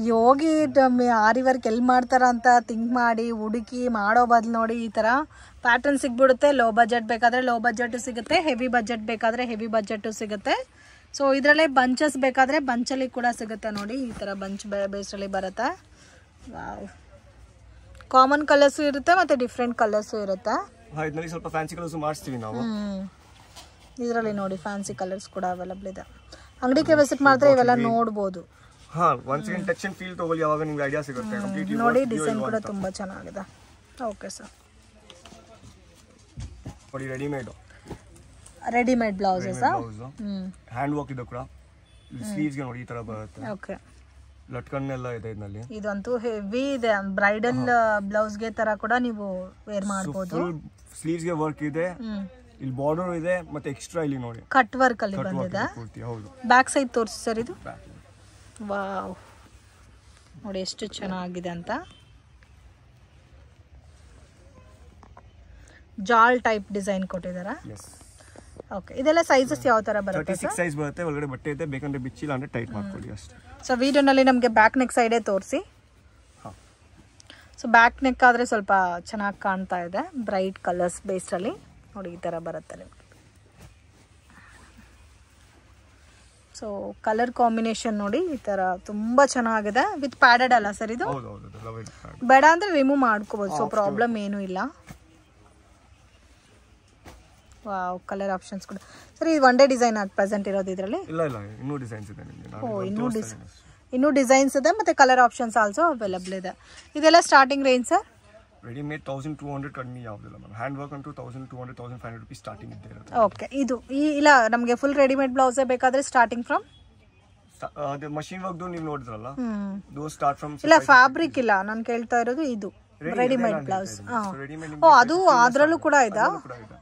ಹೋಗಿ ಆರಿ ವರ್ಕ್ ಎಲ್ಲಿ ಮಾಡ್ತಾರ ಅಂತ ಥಿಂಕ್ ಮಾಡಿ ಹುಡುಕಿ ಮಾಡೋ ಬದಲು ನೋಡಿ ಈ ಥರ ಪ್ಯಾಟರ್ನ್ ಸಿಗ್ಬಿಡುತ್ತೆ. ಲೋ ಬಜೆಟ್ ಬೇಕಾದರೆ ಲೋ ಬಜೆಟು ಸಿಗುತ್ತೆ, ಹೆವಿ ಬಜೆಟ್ ಬೇಕಾದರೆ ಹೆವಿ ಬಜೆಟು ಸಿಗುತ್ತೆ. ಸೊ ಇದರಲ್ಲೇ ಬಂಚಸ್ ಬೇಕಾದರೆ ಬಂಚಲ್ಲಿ ಕೂಡ ಸಿಗುತ್ತೆ ನೋಡಿ. ಈ ಥರ ಬಂಚ್ ಬೇಸಲ್ಲಿ ಬರುತ್ತೆ. ವಾವ್, ಕಾಮನ್ ಕಲರ್ಸು ಇರುತ್ತೆ ಮತ್ತು ಡಿಫ್ರೆಂಟ್ ಕಲರ್ಸು ಇರುತ್ತೆ. ಇದರಲ್ಲಿ ಸ್ವಲ್ಪ ಫ್ಯಾನ್ಸಿ ಕಲರ್ಸ್ ಮಾಡಿಸ್ತೀವಿ ನಾವು. ಇದರಲ್ಲಿ ನೋಡಿ ಫ್ಯಾನ್ಸಿ ಕಲರ್ಸ್ ಕೂಡ ಅವೈಲಬಲ್ ಇದೆ. ಅಂಗಡಿಗೆ ವಿಸಿಟ್ ಮಾಡಿದ್ರೆ ಇವೆಲ್ಲ ನೋಡ್ಬೋದು. Once again touch and feel ತಗೊಳ್ಳಿ, ಅವಾಗ ನಿಮಗೆ ಐಡಿಯಾ ಸಿಗುತ್ತೆ. ನೋಡಿ ಡಿಸೈನ್ ಕೂಡ ತುಂಬಾ ಚೆನ್ನಾಗಿದೆ. ಓಕೆ ಸರ್, ನೋಡಿ ರೆಡಿಮೇಡ್ ಬ್ಲೌಸಸ್, ಹ್ಯಾಂಡ್ ವರ್ಕ್ ಇದೆ ಕೂಡ. ಸ್ಲೀವ್ಸ್ ಗೆ ನೋಡಿ ಈ ತರ ಬರುತ್ತೆ. ಓಕೆ, ಲಟ್ಕನ್ ಎಲ್ಲ ಇದೆ ಇದರಲ್ಲಿ. ಇದಂತೂ ಹೆವಿ ಇದೆ, ಬ್ರೈಡಲ್ ಬ್ಲೌಸ್ ಗೆ ತರ ಕೂಡ ನೀವು ವೇರ್ ಮಾಡಬಹುದು. ಸ್ಲೀವ್ಸ್ ಗೆ ವರ್ಕ್ ಇದೆ, ಇಲ್ಲಿ ಬಾರ್ಡರ್ ಇದೆ, ಮತ್ತೆ ಎಕ್ಸ್ಟ್ರಾ ಇಲ್ಲಿ ನೋಡಿ ಕಟ್ ವರ್ಕ್ ಅಲ್ಲಿ ಬಂದಿದೆ. ಹೌದು, ಬ್ಯಾಕ್ ಸೈಡ್ ತೋರಿಸಿ ಸರ್ ಇದು. ವಾವ್, ನೋಡಿ ಎಷ್ಟು ಚೆನ್ನಾಗಿದೆ ಅಂತ. ಜಾಲ್ ಟೈಪ್ ಡಿಸೈನ್ ಕೊಟ್ಟಿದ್ದಾರೆ. ಓಕೆ, ಇದೆಲ್ಲ ಸೈಜಸ್ ಯಾವ ತರ ಬರುತ್ತೆ? 36 ಸೈಜ್ ಬರುತ್ತೆ. ಒಳಗಡೆ ಬಟ್ಟೆ ಇದೆ, ಬೇಕಂದ್ರೆ ಬಿಚ್ಚಿಲ್ಲ ಅಂದ್ರೆ ಟೈಟ್ ಮಾಡ್ಕೊಳ್ಳಿ ಅಷ್ಟೇ. ಸೊ ವಿಡಿಯೋನಲ್ಲಿ ನಮಗೆ ಬ್ಯಾಕ್ ನೆಕ್ ಸೈಡೇ ತೋರಿಸಿ. ಸೊ ಬ್ಯಾಕ್ ನೆಕ್ ಆದರೆ ಸ್ವಲ್ಪ ಚೆನ್ನಾಗಿ ಕಾಣ್ತಾ ಇದೆ, ಬ್ರೈಟ್ ಕಲರ್ಸ್ ಬೇಸಲ್ಲಿ ನೋಡಿ ಈ ಥರ ಬರುತ್ತೆ ನಿಮಗೆ. ಸೊ ಕಲರ್ ಕಾಂಬಿನೇಷನ್ ನೋಡಿ ಈ ಥರ ತುಂಬ ಚೆನ್ನಾಗಿದೆ. ವಿತ್ ಪ್ಯಾಡೆಡ್ ಅಲ್ಲ ಸರ್ ಇದು? ಬೇಡ ಅಂದರೆ ರಿಮೂವ್ ಮಾಡ್ಕೋಬೋದು, ಸೊ ಪ್ರಾಬ್ಲಮ್ ಏನೂ ಇಲ್ಲ. ವಾವ್, ಕಲರ್ ಆಪ್ಷನ್ಸ್ ಕೂಡ. ಸರ್ ಇದು ಒನ್ ಡೇ ಡಿಸೈನ್ ಆಗಿ ಪ್ರೆಸೆಂಟ್ ಇರೋದು ಇದರಲ್ಲಿ? ಇಲ್ಲ ಇನ್ನೂ ಡಿಸೈನ್ಸ್ ಇದೆ ನಿಮಗೆ. ಇನ್ನೂ ಡಿಸೈನ್ಸ್ ಇದೆ ಮತ್ತು ಕಲರ್ ಆಪ್ಷನ್ಸ್ ಆಲ್ಸೋ ಅವೈಲಬಲ್ ಇದೆ. ಇದೆಲ್ಲ ಸ್ಟಾರ್ಟಿಂಗ್ ರೇಂಜ್ ಸರ್? ರೆಡಿಮೇಡ್ 1200 ಕಡಿಮೆ ಯಾವುದಿಲ್ಲ ಮ್ಯಾಮ್. ಹ್ಯಾಂಡ್ ವರ್ಕ್ ಅಂತೂ 1200 1500 rupees ಸ್ಟಾರ್ಟಿಂಗ್ ಇದೆ ಇರುತ್ತೆ. ಓಕೆ. ಇದು ಇಲ್ಲ ನಮಗೆ ಫುಲ್ ರೆಡಿಮೇಡ್ ಬ್ಲೌಸೇ ಬೇಕಾದರೆ ಸ್ಟಾರ್ಟಿಂಗ್ ಫ್ರಮ್ ಅದೇ ಮಷಿನ್ ವರ್ಕ್ದು ನೀವು ನೋಡಿದ್ರಲ್ಲ, ದೋ ಸ್ಟಾರ್ಟ್ ಫ್ರಮ್. ಇಲ್ಲ ಫ್ಯಾಬ್ರಿಕ್ ಇಲ್ಲ, ನಾನು ಕೇಳ್ತಾ ಇರೋದು ಇದು ರೆಡಿಮೇಡ್ ಬ್ಲೌಸ್. ಅದು ಅದರಲ್ಲೂ ಕೂಡ ಇದೆ.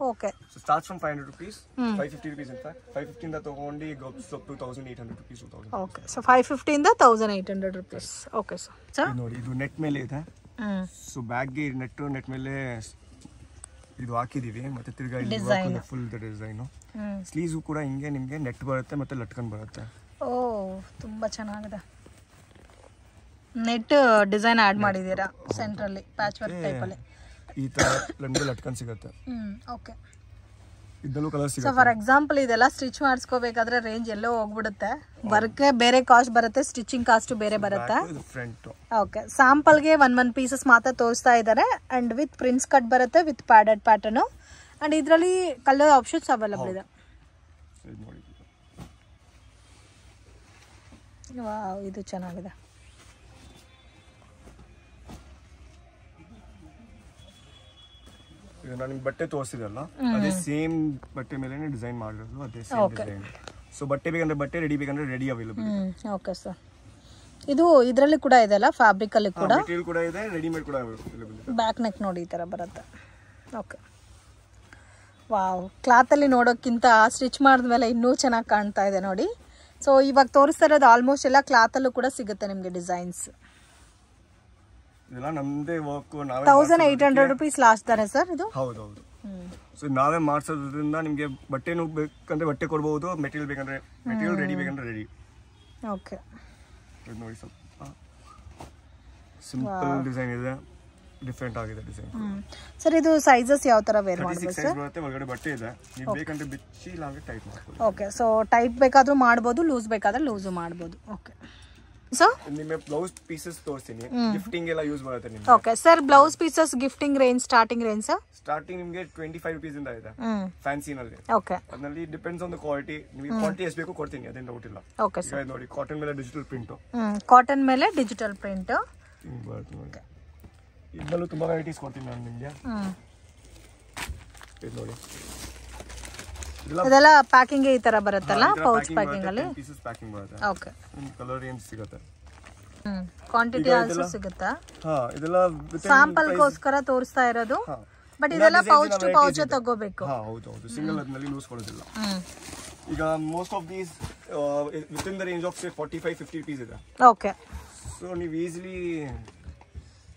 Okay. So start from 500 rupees, 550 rupees in fact. 550 ಇಂದ ತಗೊಂಡು goes up to 1800 rupees, 2000. Okay. So 550 ಇಂದ 1800 rupees. Okay sir. ನೋಡಿ ಇದು ನೆಟ್ ಮೇಲೆ ಇದೆ. ಸೊ ಬ್ಯಾಗ್ಗೆ ನೆಟ್ ಮೇಲೆ ಇದು ಹಾಕಿದೀವಿ. ಮತ್ತೆ ತಿರ್ಗಾ ಇಲ್ಲಿ ಫುಲ್ ಡಿಸೈನ್. ಸ್ಲೀವ್ಸ್ ಕೂಡ ಹಿಂಗೆ ನಿಮಗೆ ನೆಟ್ ಬರುತ್ತೆ ಮತ್ತೆ ಲಟ್ಕನ್ ಬರುತ್ತೆ. ಓ, ತುಂಬಾ ಚೆನ್ನಾಗಿದೆ. ನೆಟ್ ಡಿಸೈನ್ ಆಡ್ ಮಾಡಿದೀರಾ ಸೆಂಟ್ರಲ್ಲಿ ಪ್ಯಾಚ್ ವರ್ಕ್ ಟೈಪ್ ಅಲ್ಲಿ. ಈ ತರ ನಿಮಗೆ ಲಟ್ಕನ್ ಸಿಗುತ್ತೆ. ಓಕೆ. ಇದಲ್ಲೂ ಕಲರ್ ಸಿಗುತ್ತೆ. ಸೊ ಫಾರ್ ಎಕ್ಸಾಂಪಲ್ ಇದೆಲ್ಲ ಸ್ಟಿಚ್ ಮಾಡಿಸ್ಕೋಬೇಕಾದ್ರೆ ರೇಂಜ್ ಎಲ್ಲೋ ಹೋಗ್ಬಿಡುತ್ತೆ. ವರ್ಕ್ ಬೇರೆ ಕಾಸ್ಟ್ ಬರುತ್ತೆ, ಸ್ಟಿಚಿಂಗ್ ಕಾಸ್ಟ್ ಬೇರೆ ಬರುತ್ತೆ. ಓಕೆ. ಸ್ಯಾಂಪಲ್ಗೆ ಒನ್ ಪೀಸಸ್ ಮಾತ್ರ ತೋರಿಸ್ತಾ ಇದ್ದಾರೆ. ಅಂಡ್ ವಿತ್ ಪ್ರಿನ್ಸ್ ಕಟ್ ಬರುತ್ತೆ, ವಿತ್ ಪ್ಯಾಡೆಡ್ ಪ್ಯಾಟರ್ನು. ಅಂಡ್ ಇದರಲ್ಲಿ ಕಲರ್ ಆಪ್ಷನ್ಸ್ ಅವೈಲಬಲ್ ಇದೆ. ವಾವ್, ಇದು ಚೆನ್ನಾಗಿದೆ. ನಾನು ನಿಮ್ಗೆ ಬಟ್ಟೆ ತೋರಿಸಿದಲ್ಲ, ಅದೇ ಸೇಮ್ ಬಟ್ಟೆ ಮೇಲೆ ಡಿಸೈನ್ ಮಾಡಿರೋದು, ಅದೇ ಸೇಮ್ ಡಿಸೈನ್. ಸೊ ಬಟ್ಟೆ ಬೇಕಂದ್ರೆ ಬಟ್ಟೆ, ರೆಡಿ ಬೇಕಂದ್ರೆ ರೆಡಿ ಅವೈಲಬಲ್. Okay sir. ಇದು ಇದರಲ್ಲಿ ಕೂಡ ಇದೆ ಅಲ್ಲ, ಫ್ಯಾಬ್ರಿಕ್ ಅಲ್ಲಿ ಕೂಡ ಮೆಟೀರಿಯಲ್ ಕೂಡ ಇದೆ, ರೆಡಿಮೇಡ್ ಕೂಡ ಅವೈಲಬಲ್ ಇದೆ. ಬ್ಯಾಕ್ ನೆಕ್ ನೋಡಿ ಈ ತರ ಬರುತ್ತೆ. ಓಕೆ. ವಾವ್, ಕ್ಲಾತ್ ಅಲ್ಲಿ ನೋಡೋಕ್ಕಿಂತ ಸ್ಟಿಚ್ ಮಾಡಿದ್ಮೇಲೆ ಇನ್ನೂ ಚೆನ್ನಾಗಿ ಕಾಣ್ತಾ ಇದೆ ನೋಡಿ. ಸೊ ಇವಾಗ ತೋರಿಸ್ತಾ ಇರೋದು ಆಲ್ಮೋಸ್ಟ್ ಎಲ್ಲ ಕ್ಲಾತ್ ಅಲ್ಲೂ ಕೂಡ ಸಿಗುತ್ತೆ ನಿಮಗೆ ಡಿಸೈನ್ಸ್. ಇದೆಲ್ಲ ನಮ್ಮದೇ ವರ್ಕ್. 1800 rupees ಲಾಸ್ಟ್ ತಾನೆ ಸರ್ ಇದು? ಹೌದು. ಸೊ ನಾವೇ ಮಾಡಿಸೋದ್ರಿಂದ ನಿಮಗೆ ಬಟ್ಟೆನೂ ಬೇಕಂದ್ರೆ ಬಟ್ಟೆ ಕೊಡ್ಬೋದು, ಮೆಟೀರಿಯಲ್ ಬೇಕಂದ್ರೆ ಮೆಟೀರಿಯಲ್, ರೆಡಿ ಬೇಕಂದ್ರೆ ರೆಡಿ. ಓಕೆ. ನೋಡಿ ಸ್ವಲ್ಪ ಸಿಂಪಲ್ ಡಿಸೈನ್ ಇದೆ, ಡಿಫರೆಂಟ್ ಆಗಿದೆ ಡಿಸೈನ್. ಸರ್ ಇದು ಸೈಜಸ್ ಯಾವ ತರ ವೇರ್ ಮಾಡಬಹುದು ಸರ್? ಬರುತ್ತೆ, ಒಳಗಡೆ ಬಟ್ಟೆ ಇದೆ, ನೀವು ಬೇಕಂದ್ರೆ ಬಿಚ್ಚಿ ಲಾಂಗ್ ಟೈಟ್ ಮಾಡ್ಬೋದು. ಓಕೆ. ಸೊ ಟೈಟ್ ಬೇಕಾದ್ರೂ ಮಾಡ್ಬೋದು, ಲೂಸ್ ಬೇಕಾದ್ರೆ ಲೂಸ್ ಮಾಡ್ಬೋದು. ಓಕೆ. ಸೊ ನಿಮಗೆ ಬ್ಲೌಸ್ ಪೀಸಸ್ ತೋರಿಸ್ತೀನಿ, ಗಿಫ್ಟಿಂಗ್ ಎಲ್ಲ ಯೂಸ್ ಮಾಡುತ್ತೆ ನಿಮಗೆ. Okay sir. Blouse pieces gifting range starting range sir? Starting ನಿಮಗೆ 25 rupees ಇಂದ ಇದೆ ಫ್ಯಾನ್ಸಿ ನಲ್ಲಿ. ಓಕೆ. ಅದರಲ್ಲಿ ಡಿಪೆಂಡ್ಸ್ ಆನ್ ದ ಕ್ವಾಲಿಟಿ. ನಿಮಗೆ ಕ್ವಾಂಟಿಟಿ ಎಷ್ಟು ಬೇಕು ಕೊಡ್ತೀನಿ, ಅದೇನು ಡೌಟ್ ಇಲ್ಲ. Okay sir. ನೋಡಿ ಕಾಟನ್ ಮೇಲೆ ಡಿಜಿಟಲ್ ಪ್ರಿಂಟ್. ಕಾಟನ್ ಮೇಲೆ ಡಿಜಿಟಲ್ ಪ್ರಿಂಟ್. ಇದರಲ್ಲೂ ತುಂಬಾ ವೆರೈಟೀಸ್ ಕೊಡ್ತೀನಿ ನಾನು ನಿಮಗೆ. ಇದು ನೋಡಿ, ಇದೆಲ್ಲ ಪ್ಯಾಕಿಂಗ್ ಈ ತರ ಬರುತ್ತಲ್ಲ, ಪೌಚ್ ಪ್ಯಾಕಿಂಗ್ ಅಲ್ಲಿ ಪೀಸಸ್ ಪ್ಯಾಕಿಂಗ್ ಬರುತ್ತೆ. ಓಕೆ. ಕಲರ್ ರೇಂಜ್ ಸಿಗುತ್ತೆ, ಕ್ವಾಂಟಿಟಿ ಆಲ್ಸೋ ಸಿಗುತ್ತಾ? ಇದೆಲ್ಲ ಸ್ಯಾಂಪಲ್ ಗೋಸ್ಕರ ತೋರಿಸ್ತಾ ಇರೋದು. ಬಟ್ ಇದೆಲ್ಲ ಪೌಚ್ ಟು ಪೌಚ್ ತಗೋಬೇಕು. ಹೌದು, ಸಿಂಗಲ್ ಅದರಲ್ಲಿ ಲೂಸ್ ಕೊಡೋದಿಲ್ಲ. ಈಗ most of these with in the range of 45-50 rupees ಇದೆ. ಓಕೆ. ಸೊ ನೀವು ಈಸಿಲಿ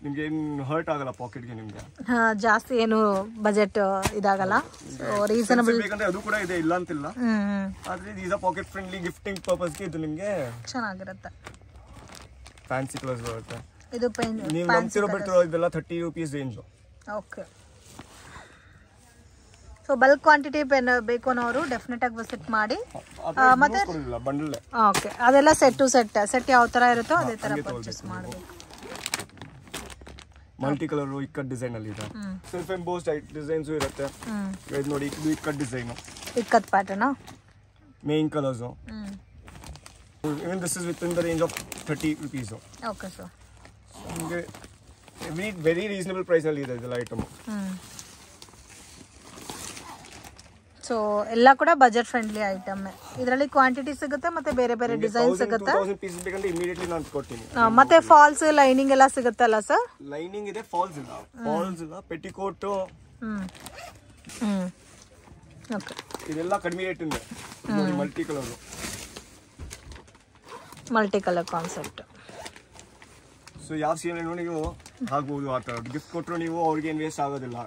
ನಿಮ್ಗೆ ಏನು ಹರ್ಟ್ ಆಗಲ್ಲ ಪಾಕೆಟ್ಗೆ ನಿಮ್ಗೆ. ಜಾಸ್ತಿ ಏನು ಬಜೆಟ್ ಇದಾಗಲ್ಲ. ಸೊ ರೀಸನಬಲ್ ಬೇಕಂದ್ರೆ ಅದು ಕೂಡ ಇದೆ, ಇಲ್ಲ ಅಂತಿಲ್ಲ. ಆದ್ರೆ these are pocket friendly, gifting ಪರ್ಪಸ್ಗೆ ಇದು ನಿಮ್ಗೆ ಚೆನ್ನಾಗಿರುತ್ತೆ. ಫ್ಯಾನ್ಸಿ ಕಲರ್ಸ್ ಬರುತ್ತೆ. ಇದು ನೀವು ನಂಬ್ತಿರೋ ಬಟ್ಟೆ ಇದೆಲ್ಲ 30 rupees range. Okay. So bulk quantity ಬೇಕು ಅನ್ನೋರು ಡೆಫಿನೆಟ್ ಆಗಿ ವಿಸಿಟ್ ಮಾಡಿ. ಮತ್ತೆ ಬಂಡಲ್. ಓಕೆ. ಅದೆಲ್ಲ ಸೆಟ್ ಟು ಸೆಟ್ ಯಾವ ತರ ಇರುತ್ತೋ ಅದೇ ತರ ಪರ್ಚೇಸ್ ಮಾಡಬೇಕು. ಮಲ್ಟಿ ಕಲರ್ ಇಕ್ಕಟ್ ಡಿಸೈನ್ ಅಲ್ಲಿ ಇದೆ. ಸೆಲ್ಫ್ ಎಂಬೋಸ್ಡ್ ಡಿಸೈನ್ಸ್ ಇರುತ್ತೆ. ಇದು ನೋಡಿ, ಇದು ikat design, ikat pattern, main colours. Even this is with in the range of 30 rupees. Okay sir. ನಿಮಗೆ ವೆರಿ ರೀಸನಬಲ್ ಪ್ರೈಸ್ ಅಲ್ಲಿ ಇದೆ ಇದೆಲ್ಲ ಐಟಮ್. ಸೊ ಎಲ್ಲ ಕೂಡ ಬಜೆಟ್ ಫ್ರೆಂಡ್ಲಿ ಐಟಮ್. ಇದರಲ್ಲಿ ಕ್ವಾಂಟಿಟಿ ಸಿಗುತ್ತೆ ಮತ್ತೆ ಬೇರೆ ಬೇರೆ ಡಿಸೈನ್ ಸಿಗುತ್ತೆ. 2000 pieces ಬೇಕಂದ್ರೆ ಇಮಿಡಿಯೇಟ್ಲಿ ನಾನು ಕೊಡ್ತೀನಿ. ಮತ್ತೆ ಫಾಲ್ಸ್ ಲೈನಿಂಗ್ ಎಲ್ಲ ಸಿಗುತ್ತಲ್ಲ ಸರ್? ಲೈನಿಂಗ್ ಇದೆ, ಫಾಲ್ಸ್ ಇಲ್ಲ, ಪೆಟಿಕೋಟ್. ಓಕೆ. ಇದೆಲ್ಲ ಕಡಿಮೆ ರೇಟ್ ಇದೆ. ನೋಡಿ, ಮಲ್ಟಿ ಕಲರ್ ಕಾನ್ಸೆಪ್ಟ್. ಸೊ ಯಾವ ಸೀರೆ ನೀವು ಹಾಕ್ಬೋದು, ಆ ಥರ ಗಿಫ್ಟ್ ಕೊಟ್ಟರು ನೀವು ಅವ್ರಿಗೆ ಏನು ವೇಸ್ಟ್ ಆಗೋದಿಲ್ಲ.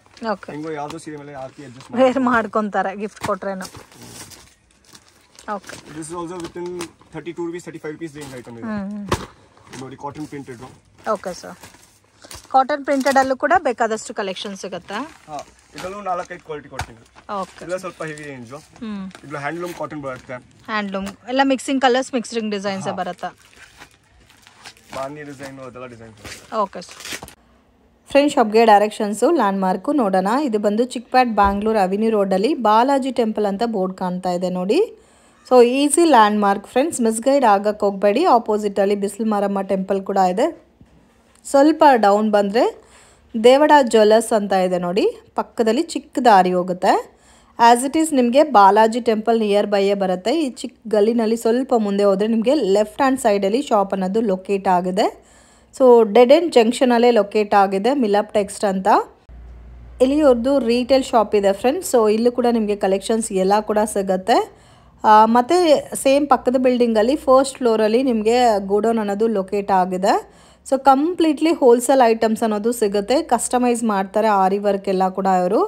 ಹೆಂಗೋ ಯಾವುದೋ ಸೀರೆ ಮೇಲೆ ಹಾಕಿ ಅಡ್ಜಸ್ಟ್ ವೇರ್ ಮಾಡ್ಕೊಂತಾರೆ ಗಿಫ್ಟ್ ಕೊಟ್ರೇನು. Okay. This is also with in 32 rupees 35 rupees range item ಇದೆ. ನೋಡಿ, cotton printed. Okay sir. Cotton printed ಅಲ್ಲೂ ಕೂಡ ಬೇಕಾದಷ್ಟು ಕಲೆಕ್ಷನ್ ಸಿಗುತ್ತಾ? ಇದರಲ್ಲೂ 4-5 ಕ್ವಾಲಿಟಿ ಕೊಡ್ತೀನಿ. ಓಕೆ. ಇದೆಲ್ಲ ಸ್ವಲ್ಪ ಹೆವಿ ರೇಂಜ್. ಇದು ಹ್ಯಾಂಡ್ಲೂಮ್ ಕಾಟನ್ ಬರುತ್ತೆ. ಹ್ಯಾಂಡ್ಲೂಮ್ ಎಲ್ಲ ಮಿಕ್ಸಿಂಗ್ ಕಲರ್ಸ್, ಮಿಕ್ಸಿಂಗ್ ಡಿಸೈನ್ಸ್ ಬರುತ್ತಾ? ಬಾನಿ ಡಿಸೈನ್, ಅದೆಲ್ಲ ಡಿಸೈನ್. Okay sir. ಫ್ರೆಂಡ್ ಶಾಪ್ಗೆ ಡೈರೆಕ್ಷನ್ಸು ಲ್ಯಾಂಡ್ಮಾರ್ಕು ನೋಡೋಣ. ಇದು ಬಂದು ಚಿಕ್ಪೇಟ್ ಬ್ಯಾಂಗ್ಳೂರ್ ಅವಿನ್ಯೂ ರೋಡಲ್ಲಿ ಬಾಲಾಜಿ ಟೆಂಪಲ್ ಅಂತ ಬೋರ್ಡ್ ಕಾಣ್ತಾ ಇದೆ ನೋಡಿ. So easy landmark friends, misguide ಆಗಕ್ಕೆ ಹೋಗಬೇಡಿ. ಆಪೋಸಿಟಲ್ಲಿ ಬಿಸಿಲು ಮಾರಮ್ಮ ಟೆಂಪಲ್ ಕೂಡ ಇದೆ. ಸ್ವಲ್ಪ ಡೌನ್ ಬಂದರೆ ದೇವಡ ಜ್ಯುವೆಲ್ಲರ್ಸ್ ಅಂತ ಇದೆ ನೋಡಿ, ಪಕ್ಕದಲ್ಲಿ ಚಿಕ್ಕ ದಾರಿ ಹೋಗುತ್ತೆ. ಆ್ಯಸ್ ಇಟ್ ಈಸ್ ನಿಮಗೆ ಬಾಲಾಜಿ ಟೆಂಪಲ್ ನಿಯರ್ ಬೈಯೇ ಬರುತ್ತೆ. ಈ ಚಿಕ್ಕ ಗಲ್ಲಿನಲ್ಲಿ ಸ್ವಲ್ಪ ಮುಂದೆ ಹೋದರೆ ನಿಮಗೆ ಲೆಫ್ಟ್ ಹ್ಯಾಂಡ್ ಸೈಡಲ್ಲಿ ಶಾಪ್ ಅನ್ನೋದು ಲೊಕೇಟ್ ಆಗಿದೆ. ಸೊ ಡೆಡ್ ಎಂಡ್ ಜಂಕ್ಷನಲ್ಲೇ ಲೊಕೇಟ್ ಆಗಿದೆ ಮಿಲಾಪ್ ಟೆಕ್ಸ್ಟ್ ಅಂತ. ಇಲ್ಲಿ ಅವ್ರದ್ದು ರೀಟೇಲ್ ಶಾಪ್ ಇದೆ ಫ್ರೆಂಡ್ಸ್. ಸೊ ಇಲ್ಲೂ ಕೂಡ ನಿಮಗೆ ಕಲೆಕ್ಷನ್ಸ್ ಎಲ್ಲ ಕೂಡ ಸಿಗುತ್ತೆ. ಮತ್ತು ಸೇಮ್ ಪಕ್ಕದ ಬಿಲ್ಡಿಂಗಲ್ಲಿ ಫಸ್ಟ್ ಫ್ಲೋರಲ್ಲಿ ನಿಮಗೆ ಗೋಡೌನ್ ಅನ್ನೋದು ಲೊಕೇಟ್ ಆಗಿದೆ. ಸೊ ಕಂಪ್ಲೀಟ್ಲಿ ಹೋಲ್ಸೇಲ್ ಐಟಮ್ಸ್ ಅನ್ನೋದು ಸಿಗುತ್ತೆ. ಕಸ್ಟಮೈಸ್ ಮಾಡ್ತಾರೆ ಆರಿ ವರ್ಕ್ ಎಲ್ಲ ಕೂಡ ಅವರು.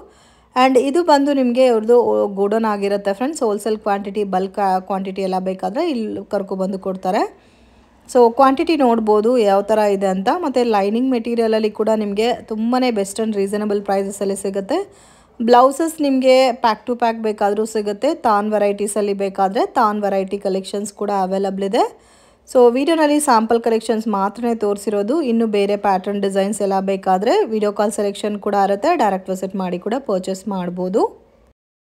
ಆ್ಯಂಡ್ ಇದು ಬಂದು ನಿಮಗೆ ಅವ್ರದ್ದು ಗೋಡೌನ್ ಆಗಿರುತ್ತೆ friends. Wholesale quantity, bulk quantity ಎಲ್ಲ ಬೇಕಾದರೆ ಇಲ್ಲಿ ಕರ್ಕೊಬಂದು ಕೊಡ್ತಾರೆ. ಸೊ ಕ್ವಾಂಟಿಟಿ ನೋಡ್ಬೋದು ಯಾವ ಥರ ಇದೆ ಅಂತ. ಮತ್ತು ಲೈನಿಂಗ್ ಮೆಟೀರಿಯಲಲ್ಲಿ ಕೂಡ ನಿಮಗೆ ತುಂಬಾ ಬೆಸ್ಟ್ ಆ್ಯಂಡ್ ರೀಸನಬಲ್ ಪ್ರೈಸಸಲ್ಲಿ ಸಿಗುತ್ತೆ. ಬ್ಲೌಸಸ್ ನಿಮಗೆ ಪ್ಯಾಕ್ ಟು ಪ್ಯಾಕ್ ಬೇಕಾದರೂ ಸಿಗುತ್ತೆ. ತಾನ್ ವೆರೈಟೀಸಲ್ಲಿ ಬೇಕಾದರೆ ತಾನ್ ವೆರೈಟಿ ಕಲೆಕ್ಷನ್ಸ್ ಕೂಡ ಅವೈಲಬಲ್ ಇದೆ. ಸೊ ವಿಡಿಯೋನಲ್ಲಿ ಸ್ಯಾಂಪಲ್ ಕಲೆಕ್ಷನ್ಸ್ ಮಾತ್ರ ತೋರಿಸಿರೋದು. ಇನ್ನು ಬೇರೆ ಪ್ಯಾಟರ್ನ್ ಡಿಸೈನ್ಸ್ ಎಲ್ಲ ಬೇಕಾದರೆ ವಿಡಿಯೋ ಕಾಲ್ ಸೆಲೆಕ್ಷನ್ ಕೂಡ ಇರುತ್ತೆ. ಡೈರೆಕ್ಟ್ ವಿಸಿಟ್ ಮಾಡಿ ಕೂಡ ಪರ್ಚೇಸ್ ಮಾಡ್ಬೋದು.